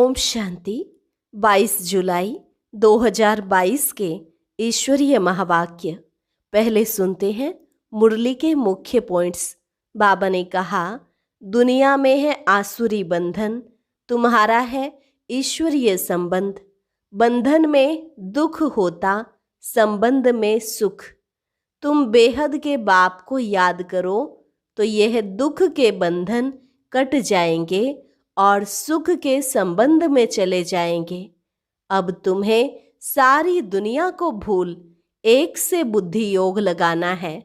ओम शांति। 22 जुलाई 2022 के ईश्वरीय महावाक्य पहले सुनते हैं। मुरली के मुख्य पॉइंट्स। बाबा ने कहा, दुनिया में है आसुरी बंधन, तुम्हारा है ईश्वरीय संबंध। बंधन में दुख होता, संबंध में सुख। तुम बेहद के बाप को याद करो तो यह दुख के बंधन कट जाएंगे और सुख के संबंध में चले जाएंगे। अब तुम्हें सारी दुनिया को भूल एक से बुद्धि योग लगाना है।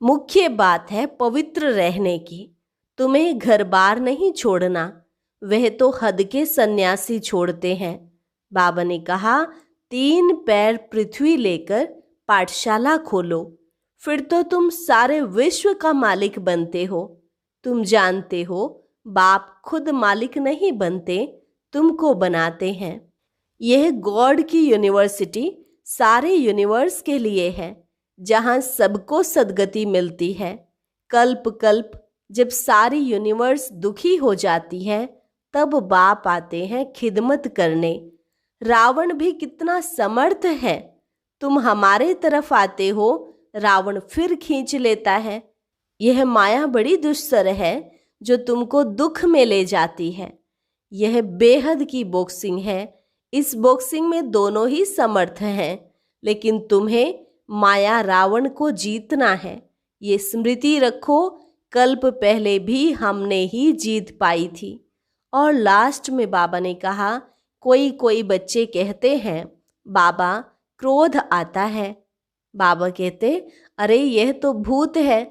मुख्य बात है पवित्र रहने की। तुम्हें घर बार नहीं छोड़ना, वह तो हद के सन्यासी छोड़ते हैं। बाबा ने कहा, 3 पैर पृथ्वी लेकर पाठशाला खोलो, फिर तो तुम सारे विश्व का मालिक बनते हो। तुम जानते हो बाप खुद मालिक नहीं बनते, तुमको बनाते हैं। यह गॉड की यूनिवर्सिटी सारे यूनिवर्स के लिए है, जहां सबको सद्गति मिलती है। कल्प कल्प जब सारी यूनिवर्स दुखी हो जाती है, तब बाप आते हैं खिदमत करने। रावण भी कितना समर्थ है, तुम हमारे तरफ आते हो, रावण फिर खींच लेता है। यह माया बड़ी दुस्सर है जो तुमको दुख में ले जाती है। यह बेहद की बॉक्सिंग है। इस बॉक्सिंग में दोनों ही समर्थ हैं, लेकिन तुम्हें माया रावण को जीतना है। ये स्मृति रखो, कल्प पहले भी हमने ही जीत पाई थी। और लास्ट में बाबा ने कहा, कोई बच्चे कहते हैं बाबा क्रोध आता है। बाबा कहते, अरे यह तो भूत है।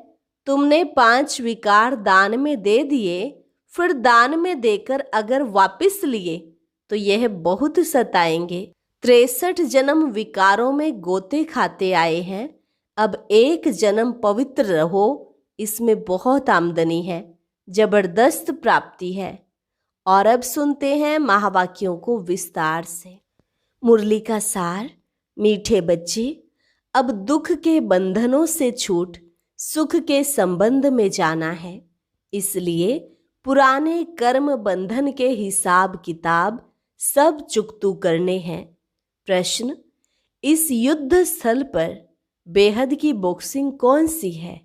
तुमने 5 विकार दान में दे दिए, फिर दान में देकर अगर वापस लिए तो यह बहुत सताएंगे। 63 जन्म विकारों में गोते खाते आए हैं। अब एक जन्म पवित्र रहो, इसमें बहुत आमदनी है, जबरदस्त प्राप्ति है। और अब सुनते हैं महावाक्यों को विस्तार से। मुरली का सार। मीठे बच्चे, अब दुख के बंधनों से छूट सुख के संबंध में जाना है। इसलिए पुराने कर्म बंधन के हिसाब किताब सब चुकतू करने हैं। प्रश्न, इस युद्ध स्थल पर बेहद की बॉक्सिंग कौन सी है?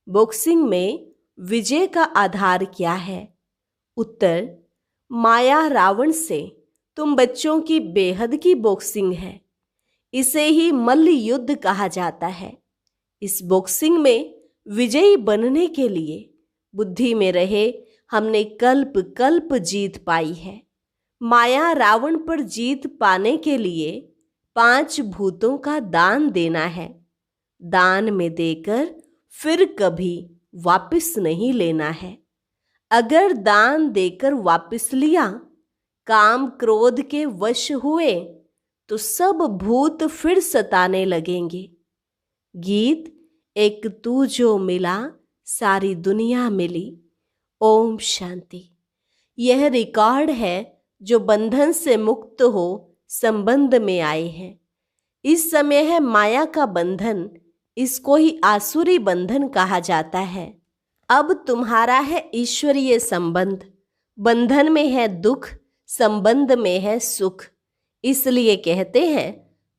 बॉक्सिंग में विजय का आधार क्या है? उत्तर, माया रावण से तुम बच्चों की बेहद की बॉक्सिंग है। इसे ही मल्ल युद्ध कहा जाता है। इस बॉक्सिंग में विजयी बनने के लिए बुद्धि में रहे हमने कल्प कल्प जीत पाई है। माया रावण पर जीत पाने के लिए 5 भूतों का दान देना है। दान में देकर फिर कभी वापस नहीं लेना है। अगर दान देकर वापस लिया, काम क्रोध के वश हुए, तो सब भूत फिर सताने लगेंगे। गीत, एक तू जो मिला सारी दुनिया मिली। ओम शांति। यह रिकॉर्ड है जो बंधन से मुक्त हो संबंध में आए हैं। इस समय है माया का बंधन, इसको ही आसुरी बंधन कहा जाता है। अब तुम्हारा है ईश्वरीय संबंध। बंधन में है दुख, संबंध में है सुख। इसलिए कहते हैं,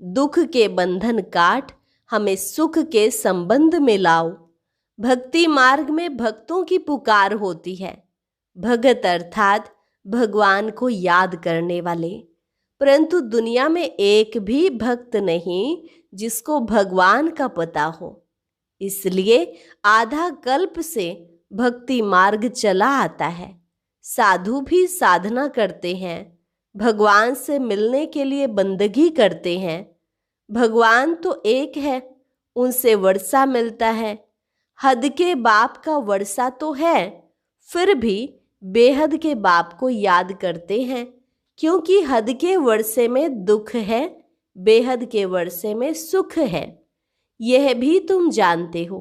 दुख के बंधन काट हमें सुख के संबंध में लाओ। भक्ति मार्ग में भक्तों की पुकार होती है। भगत अर्थात भगवान को याद करने वाले। परंतु दुनिया में एक भी भक्त नहीं जिसको भगवान का पता हो। इसलिए आधा कल्प से भक्ति मार्ग चला आता है। साधु भी साधना करते हैं, भगवान से मिलने के लिए बंदगी करते हैं। भगवान तो एक है, उनसे वर्षा मिलता है। हद के बाप का वर्षा तो है, फिर भी बेहद के बाप को याद करते हैं, क्योंकि हद के वर्षे में दुख है, बेहद के वर्षे में सुख है। यह भी तुम जानते हो।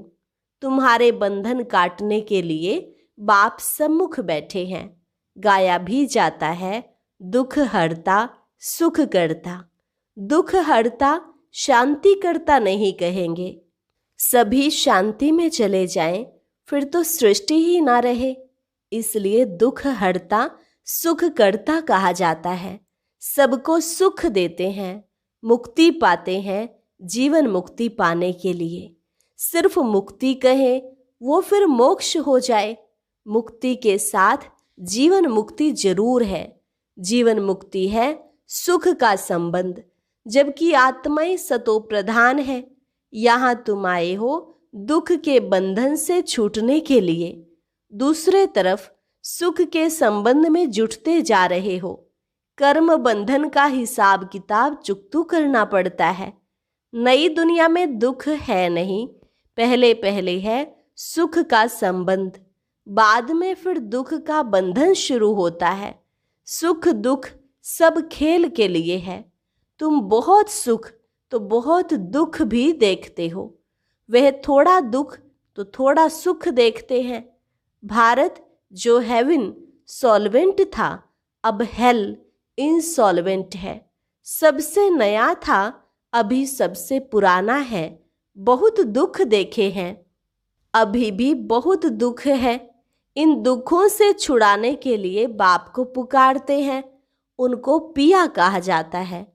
तुम्हारे बंधन काटने के लिए बाप सम्मुख बैठे हैं। गाया भी जाता है, दुख हरता सुख करता। दुख हरता शांति करता नहीं कहेंगे। सभी शांति में चले जाएं, फिर तो सृष्टि ही ना रहे। इसलिए दुख हरता सुखकर्ता कहा जाता है, सबको सुख देते हैं, मुक्ति पाते हैं जीवन मुक्ति पाने के लिए। सिर्फ मुक्ति कहे वो फिर मोक्ष हो जाए। मुक्ति के साथ जीवन मुक्ति जरूर है। जीवन मुक्ति है सुख का संबंध, जबकि आत्माएं सतो प्रधान है। यहाँ तुम आए हो दुख के बंधन से छूटने के लिए, दूसरे तरफ सुख के संबंध में जुटते जा रहे हो। कर्म बंधन का हिसाब किताब चुकतू करना पड़ता है। नई दुनिया में दुख है नहीं, पहले पहले है सुख का संबंध, बाद में फिर दुख का बंधन शुरू होता है। सुख दुख सब खेल के लिए है। तुम बहुत सुख तो बहुत दुख भी देखते हो, वह थोड़ा दुख तो थोड़ा सुख देखते हैं। भारत जो हेवन सॉल्वेंट था, अब हेल इंसॉल्वेंट है। सबसे नया था, अभी सबसे पुराना है। बहुत दुख देखे हैं, अभी भी बहुत दुख है। इन दुखों से छुड़ाने के लिए बाप को पुकारते हैं, उनको पिया कहा जाता है।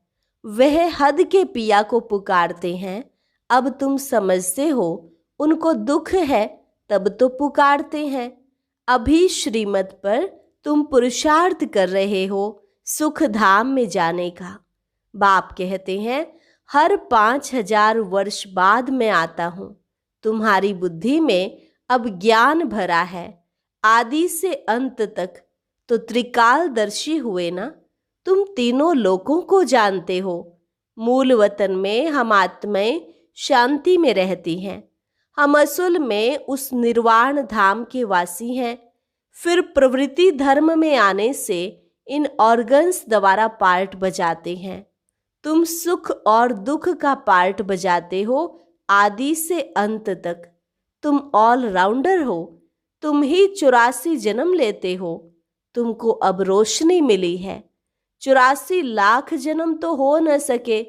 वह हद के पिया को पुकारते हैं। अब तुम समझते हो उनको दुख है, तब तो पुकारते हैं। अभी श्रीमत पर तुम पुरुषार्थ कर रहे हो सुख धाम में जाने का। बाप कहते हैं हर 5000 वर्ष बाद मैं आता हूँ। तुम्हारी बुद्धि में अब ज्ञान भरा है, आदि से अंत तक तो त्रिकालदर्शी हुए ना। तुम तीनों लोकों को जानते हो। मूल वतन में हम आत्माएं शांति में रहती हैं। हम असल में उस निर्वाण धाम के वासी हैं। फिर प्रवृत्ति धर्म में आने से इन ऑर्गन्स द्वारा पार्ट बजाते हैं। तुम सुख और दुख का पार्ट बजाते हो आदि से अंत तक। तुम ऑलराउंडर हो। तुम ही 84 जन्म लेते हो। तुमको अब रोशनी मिली है। 84 लाख जन्म तो हो न सके,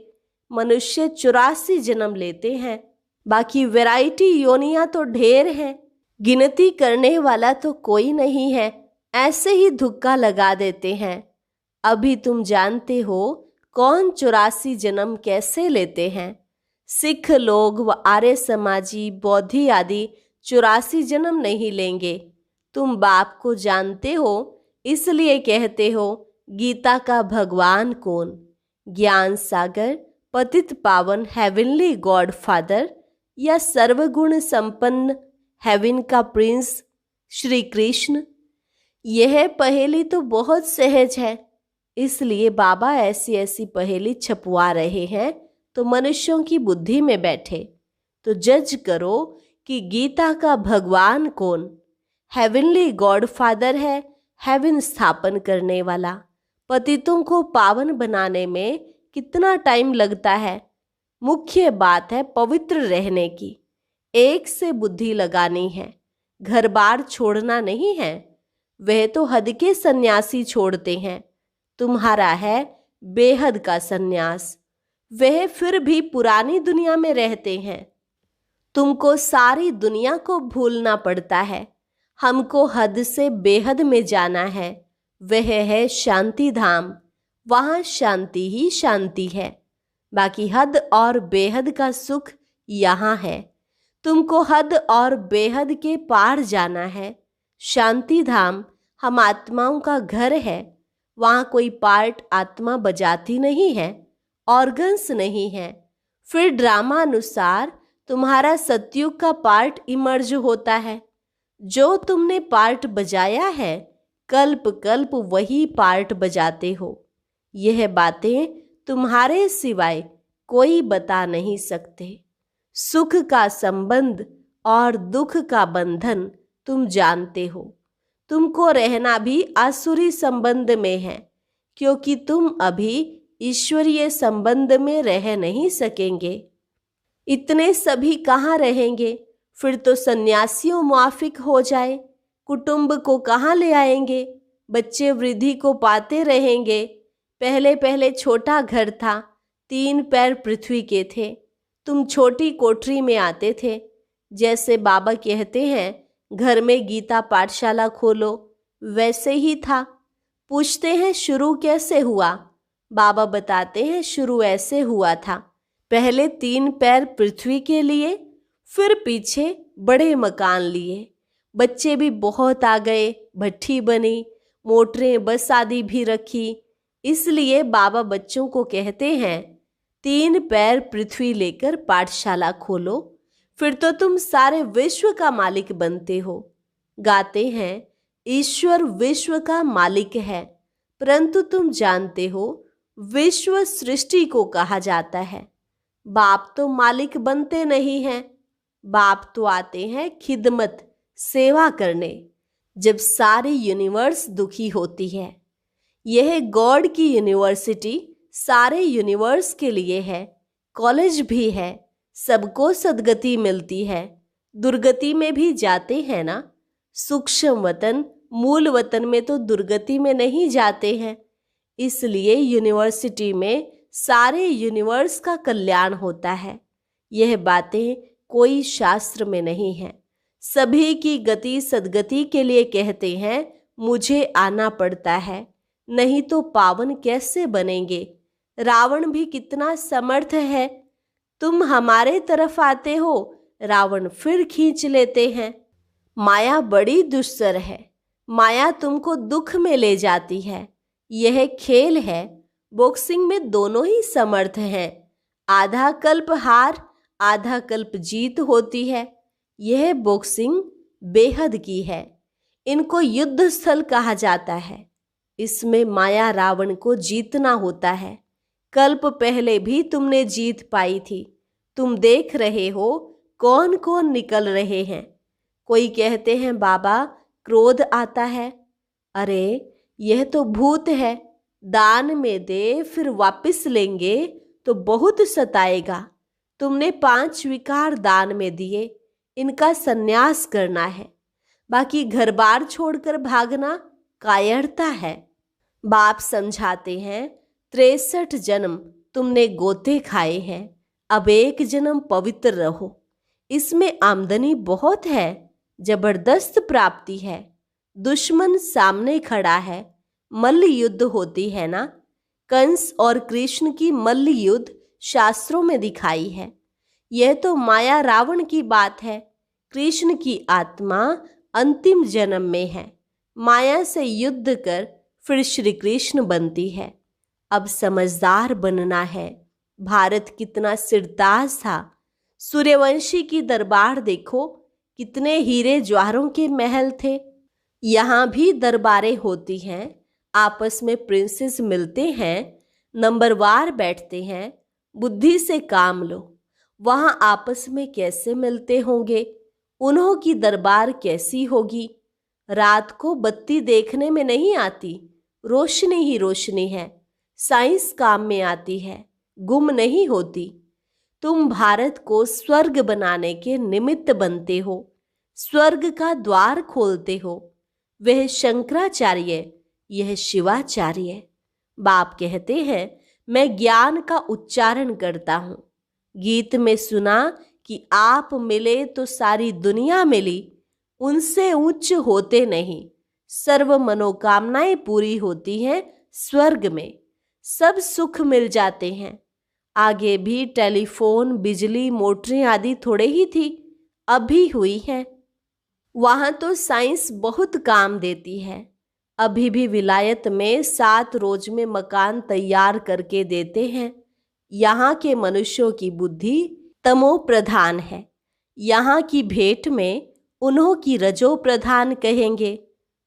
मनुष्य 84 जन्म लेते हैं। बाकी वैरायटी योनियां तो ढेर हैं, गिनती करने वाला तो कोई नहीं है। ऐसे ही धुक्का लगा देते हैं। अभी तुम जानते हो कौन 84 जन्म कैसे लेते हैं। सिख लोग व आर्य समाजी बौद्धि आदि 84 जन्म नहीं लेंगे। तुम बाप को जानते हो, इसलिए कहते हो गीता का भगवान कौन? ज्ञान सागर, पतित पावन हेवनली गॉड फादर, या सर्वगुण संपन्न हेवन का प्रिंस श्री कृष्ण? यह पहेली तो बहुत सहज है, इसलिए बाबा ऐसी ऐसी पहेली छपवा रहे हैं तो मनुष्यों की बुद्धि में बैठे। तो जज करो कि गीता का भगवान कौन? हेवनली गॉड फादर है, हेवन स्थापन करने वाला। पतितों को पावन बनाने में कितना टाइम लगता है? मुख्य बात है पवित्र रहने की। एक से बुद्धि लगानी है, घर बार छोड़ना नहीं है। वह तो हद के सन्यासी छोड़ते हैं, तुम्हारा है बेहद का सन्यास। वह फिर भी पुरानी दुनिया में रहते हैं। तुमको सारी दुनिया को भूलना पड़ता है। हमको हद से बेहद में जाना है। वह है शांति धाम, वहाँ शांति ही शांति है। बाकी हद और बेहद का सुख यहाँ है। तुमको हद और बेहद के पार जाना है। शांति धाम हम आत्माओं का घर है। वहाँ कोई पार्ट आत्मा बजाती नहीं है, ऑर्गन्स नहीं है। फिर ड्रामा अनुसार तुम्हारा सतयुग का पार्ट इमर्ज होता है। जो तुमने पार्ट बजाया है, कल्प कल्प वही पार्ट बजाते हो। यह बातें तुम्हारे सिवाय कोई बता नहीं सकते। सुख का संबंध और दुख का बंधन तुम जानते हो। तुमको रहना भी आसुरी संबंध में है, क्योंकि तुम अभी ईश्वरीय संबंध में रह नहीं सकेंगे। इतने सभी कहाँ रहेंगे? फिर तो सन्यासियों मुआफिक हो जाए। कुटुंब को कहाँ ले आएंगे? बच्चे वृद्धि को पाते रहेंगे। पहले पहले छोटा घर था, 3 पैर पृथ्वी के थे। तुम छोटी कोठरी में आते थे। जैसे बाबा कहते हैं घर में गीता पाठशाला खोलो, वैसे ही था। पूछते हैं शुरू कैसे हुआ। बाबा बताते हैं शुरू ऐसे हुआ था, पहले 3 पैर पृथ्वी के लिए, फिर पीछे बड़े मकान लिए, बच्चे भी बहुत आ गए, भट्ठी बनी, मोटरें बस आदि भी रखी। इसलिए बाबा बच्चों को कहते हैं 3 पैर पृथ्वी लेकर पाठशाला खोलो, फिर तो तुम सारे विश्व का मालिक बनते हो। गाते हैं ईश्वर विश्व का मालिक है, परंतु तुम जानते हो विश्व सृष्टि को कहा जाता है। बाप तो मालिक बनते नहीं हैं, बाप तो आते हैं खिदमत सेवा करने, जब सारी यूनिवर्स दुखी होती है। यह गॉड की यूनिवर्सिटी सारे यूनिवर्स के लिए है, कॉलेज भी है, सबको सद्गति मिलती है, दुर्गति में भी जाते हैं ना। सूक्ष्म वतन मूल वतन में तो दुर्गति में नहीं जाते हैं। इसलिए यूनिवर्सिटी में सारे यूनिवर्स का कल्याण होता है। यह बातें कोई शास्त्र में नहीं है। सभी की गति सद्गति के लिए कहते हैं मुझे आना पड़ता है, नहीं तो पावन कैसे बनेंगे। रावण भी कितना समर्थ है, तुम हमारे तरफ आते हो, रावण फिर खींच लेते हैं। माया बड़ी दुस्सर है, माया तुमको दुख में ले जाती है। यह खेल है, बॉक्सिंग में दोनों ही समर्थ हैं। आधा कल्प हार आधा कल्प जीत होती है। यह बॉक्सिंग बेहद की है, इनको युद्ध स्थल कहा जाता है। इसमें माया रावण को जीतना होता है। कल्प पहले भी तुमने जीत पाई थी, तुम देख रहे हो कौन कौन निकल रहे हैं। कोई कहते हैं बाबा क्रोध आता है, अरे यह तो भूत है, दान में दे फिर वापस लेंगे तो बहुत सताएगा। तुमने 5 विकार दान में दिए, इनका संन्यास करना है, बाकी घर बार छोड़कर भागना कायरता है। बाप समझाते हैं 63 जन्म तुमने गोते खाए हैं, अब एक जन्म पवित्र रहो। इसमें आमदनी बहुत है, जबरदस्त प्राप्ति है। दुश्मन सामने खड़ा है, मल्ल युद्ध होती है ना। कंस और कृष्ण की मल्ल युद्ध शास्त्रों में दिखाई है। यह तो माया रावण की बात है। कृष्ण की आत्मा अंतिम जन्म में है, माया से युद्ध कर फिर श्री कृष्ण बनती है। अब समझदार बनना है। भारत कितना सिरताज था। सूर्यवंशी की दरबार देखो, कितने हीरे ज्वारों के महल थे। यहाँ भी दरबारें होती हैं, आपस में प्रिंसेस मिलते हैं, नंबरवार बैठते हैं। बुद्धि से काम लो। वहाँ आपस में कैसे मिलते होंगे, उन्हों की दरबार कैसी होगी। रात को बत्ती देखने में नहीं आती, रोशनी ही रोशनी है। साइंस काम में आती है, गुम नहीं होती। तुम भारत को स्वर्ग बनाने के निमित्त बनते हो, स्वर्ग का द्वार खोलते हो। वह शंकराचार्य, यह शिवाचार्य। बाप कहते हैं मैं ज्ञान का उच्चारण करता हूँ। गीत में सुना कि आप मिले तो सारी दुनिया मिली, उनसे उच्च होते नहीं। सर्व मनोकामनाएं पूरी होती हैं स्वर्ग में, सब सुख मिल जाते हैं। आगे भी टेलीफोन बिजली मोटरें आदि थोड़े ही थी, अभी हुई है। वहाँ तो साइंस बहुत काम देती है। अभी भी विलायत में 7 रोज में मकान तैयार करके देते हैं। यहाँ के मनुष्यों की बुद्धि तमो प्रधान है, यहाँ की भेंट में उन्हों की रजो प्रधान कहेंगे।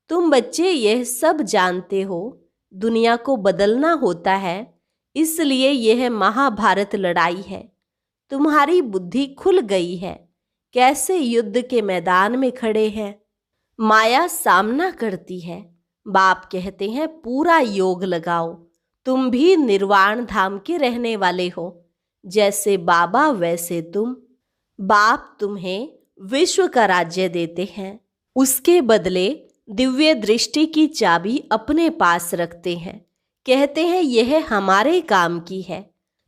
तुम बच्चे यह सब जानते हो, दुनिया को बदलना होता है, इसलिए यह महाभारत लड़ाई है। तुम्हारी बुद्धि खुल गई है, कैसे युद्ध के मैदान में खड़े हैं। माया सामना करती है। बाप कहते हैं पूरा योग लगाओ, तुम भी निर्वाण धाम के रहने वाले हो। जैसे बाबा वैसे तुम। बाप तुम्हें विश्व का राज्य देते हैं, उसके बदले दिव्य दृष्टि की चाबी अपने पास रखते हैं। कहते हैं यह हमारे काम की है।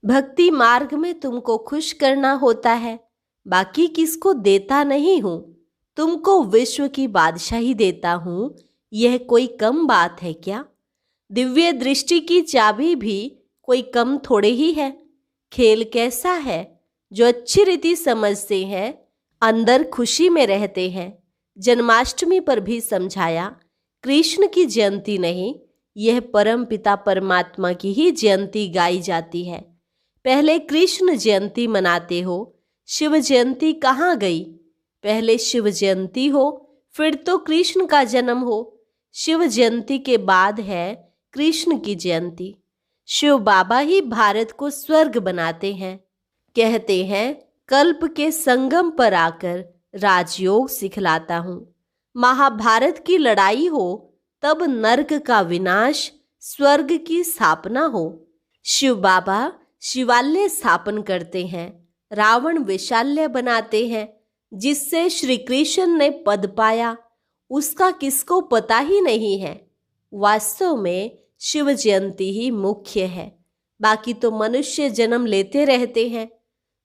भक्ति मार्ग में तुमको खुश करना होता है, बाकी किसको देता नहीं हूँ। तुमको विश्व की बादशाही देता हूँ, यह कोई कम बात है क्या। दिव्य दृष्टि की चाबी भी कोई कम थोड़े ही है। खेल कैसा है? जो अच्छी रीति समझते हैं, अंदर खुशी में रहते हैं। जन्माष्टमी पर भी समझाया, कृष्ण की जयंती नहीं, यह परम पिता परमात्मा की ही जयंती गाई जाती है। पहले कृष्ण जयंती मनाते हो, शिव जयंती कहाँ गई? पहले शिव जयंती हो, फिर तो कृष्ण का जन्म हो। शिव जयंती के बाद है कृष्ण की जयंती। शिव बाबा ही भारत को स्वर्ग बनाते हैं। कहते हैं, कल्प के संगम पर आकर राजयोग सिखलाता हूँ। महाभारत की लड़ाई हो तब नर्क का विनाश, स्वर्ग की स्थापना हो। शिव बाबा शिवालय स्थापन करते हैं, रावण विशाल्य बनाते हैं। जिससे श्री कृष्ण ने पद पाया, उसका किसको पता ही नहीं है। वास्तव में शिव जयंती ही मुख्य है, बाकी तो मनुष्य जन्म लेते रहते हैं।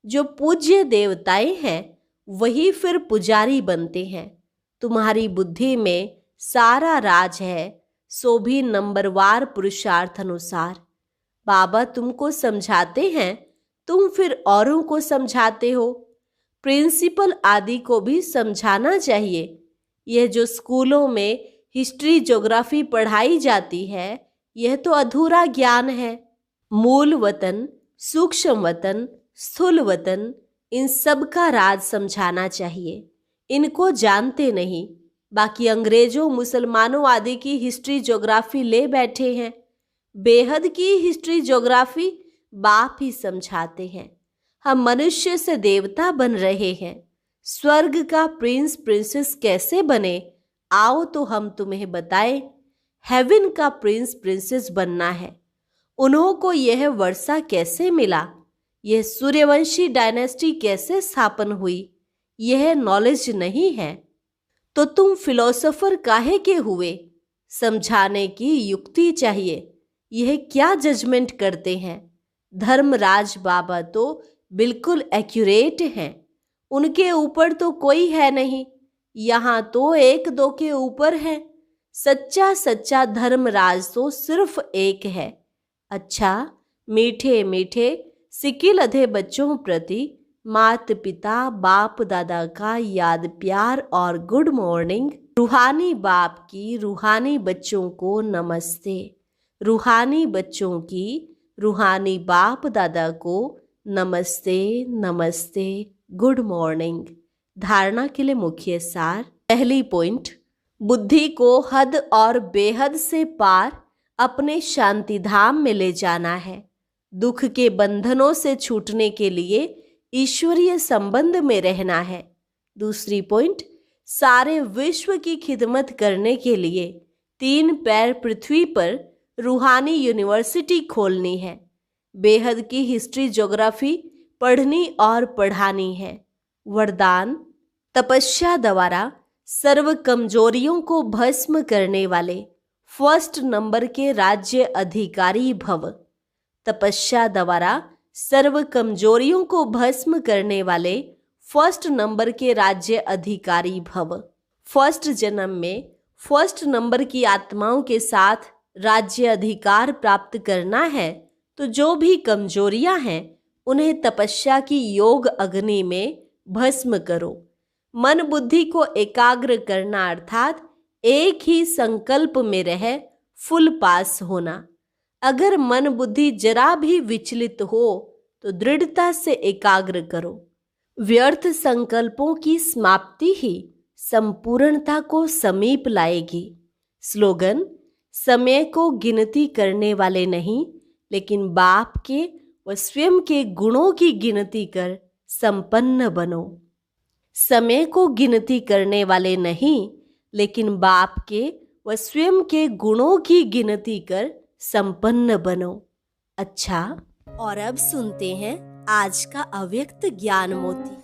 जो पूज्य देवताएं हैं वही फिर पुजारी बनते हैं। तुम्हारी बुद्धि में सारा राज है, सो भी नंबरवार पुरुषार्थ अनुसार। बाबा तुमको समझाते हैं, तुम फिर औरों को समझाते हो। प्रिंसिपल आदि को भी समझाना चाहिए। यह जो स्कूलों में हिस्ट्री ज्योग्राफी पढ़ाई जाती है, यह तो अधूरा ज्ञान है। मूल वतन, सूक्ष्म वतन, स्थूल वतन, इन सब का राज समझाना चाहिए। इनको जानते नहीं, बाकी अंग्रेजों मुसलमानों आदि की हिस्ट्री ज्योग्राफी ले बैठे हैं। बेहद की हिस्ट्री ज्योग्राफी बाप ही समझाते हैं। हम मनुष्य से देवता बन रहे हैं। स्वर्ग का प्रिंस प्रिंसेस कैसे बने, आओ तो हम तुम्हें बताएं। हेवन का प्रिंस प्रिंसेस बनना है। उन्हों को यह वर्षा कैसे मिला, यह सूर्यवंशी डायनेस्टी कैसे स्थापन हुई, यह नॉलेज नहीं है तो तुम फिलोसोफर काहे के हुए? समझाने की युक्ति चाहिए। यह क्या जजमेंट करते हैं? धर्मराज बाबा तो बिल्कुल एक्यूरेट हैं। उनके ऊपर तो कोई है नहीं, यहाँ तो एक दो के ऊपर है। सच्चा सच्चा धर्मराज तो सिर्फ एक है। अच्छा, मीठे मीठे सिकिल अधे बच्चों प्रति मात पिता बाप दादा का याद प्यार और गुड मॉर्निंग। रूहानी बाप की रूहानी बच्चों को नमस्ते। रूहानी बच्चों की रूहानी बाप दादा को नमस्ते नमस्ते, गुड मॉर्निंग। धारणा के लिए मुख्य सार। पहली पॉइंट, बुद्धि को हद और बेहद से पार अपने शांति धाम में ले जाना है। दुख के बंधनों से छूटने के लिए ईश्वरीय संबंध में रहना है। दूसरी पॉइंट, सारे विश्व की खिदमत करने के लिए 3 पैर पृथ्वी पर रूहानी यूनिवर्सिटी खोलनी है। बेहद की हिस्ट्री ज्योग्राफी पढ़नी और पढ़ानी है। वरदान, तपस्या द्वारा सर्व कमजोरियों को भस्म करने वाले फर्स्ट नंबर के राज्य अधिकारी भव। तपस्या द्वारा सर्व कमजोरियों को भस्म करने वाले फर्स्ट नंबर के राज्य अधिकारी भव। फर्स्ट जन्म में फर्स्ट नंबर की आत्माओं के साथ राज्य अधिकार प्राप्त करना है तो जो भी कमजोरियां हैं उन्हें तपस्या की योग अग्नि में भस्म करो। मन बुद्धि को एकाग्र करना अर्थात एक ही संकल्प में रह फुल पास होना। अगर मन बुद्धि जरा भी विचलित हो तो दृढ़ता से एकाग्र करो। व्यर्थ संकल्पों की समाप्ति ही संपूर्णता को समीप लाएगी। स्लोगन, समय को गिनती करने वाले नहीं, लेकिन बाप के व स्वयं के गुणों की गिनती कर संपन्न बनो। समय को गिनती करने वाले नहीं, लेकिन बाप के व स्वयं के गुणों की गिनती कर संपन्न बनो। अच्छा, और अब सुनते हैं आज का अव्यक्त ज्ञान मोती।